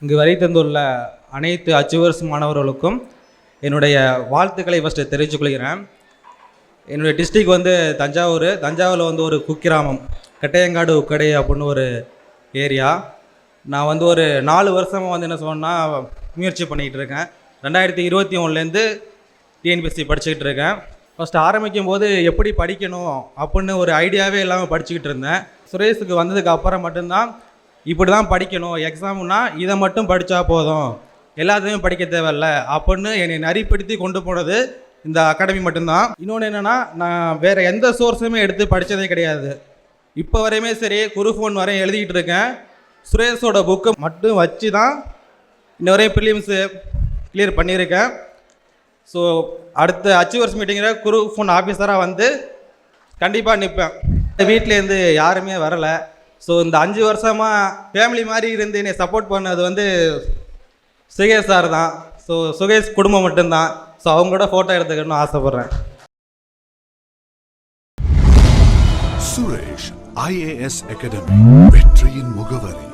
இங்கு வரை தந்துள்ள அனைத்து அச்சுவர்ஸ் மாணவர்களுக்கும் என்னுடைய வாழ்த்துக்களை ஃபஸ்ட்டு தெரிவித்துக் கொள்கிறேன். என்னுடைய டிஸ்ட்ரிக் வந்து தஞ்சாவூரில் வந்து ஒரு குக்கிராமம் கட்டையங்காடு உக்கடை அப்படின்னு ஒரு ஏரியா. நான் வந்து ஒரு 4 வருஷமாக வந்து என்ன சொன்னால் முயற்சி பண்ணிக்கிட்டு இருக்கேன். 2021லேருந்து டிஎன்பிஎஸ்சி படிச்சுக்கிட்டு இருக்கேன். ஃபஸ்ட்டு ஆரம்பிக்கும் போது எப்படி படிக்கணும் அப்படின்னு ஒரு ஐடியாவே இல்லாமல் படிச்சுக்கிட்டு இருந்தேன். சுரேஷுக்கு வந்ததுக்கு அப்புறம் மட்டும்தான் இப்படி தான் படிக்கணும், எக்ஸாம்னா இதை மட்டும் படித்தா போதும், எல்லாத்தையுமே படிக்க தேவையில்ல அப்படின்னு என்னை நெறிப்படுத்தி கொண்டு போனது இந்த அகாடமி மட்டும்தான். இன்னொன்று என்னென்னா, நான் வேறு எந்த சோர்ஸுமே எடுத்து படித்ததே கிடையாது. இப்போ வரையுமே சரி, குரூப் 1 வரையும் எழுதிக்கிட்டு இருக்கேன். சுரேஷோட புக்கை மட்டும் வச்சு தான் இன்ன வரையும் ப்ரிலிம்ஸு கிளியர் பண்ணியிருக்கேன். ஸோ அடுத்த அச்சீவர்ஸ் மீட்டிங்கில் குரூப் 1 ஆஃபீஸராக வந்து கண்டிப்பாக நிற்பேன். வீட்டிலேருந்து யாருமே வரலை. ஸோ இந்த 5 வருஷமாக ஃபேமிலி மாதிரி இருந்து என்னை சப்போர்ட் பண்ணது வந்து சுகேஷ் சார் தான். ஸோ சுகேஷ் குடும்பம் மட்டும்தான். ஸோ அவங்களோட ஃபோட்டோ எடுத்துக்கணும்னு ஆசைப்பட்றேன். சுரேஷ் IAS அகாடமி, வெற்றியின் முகவரி.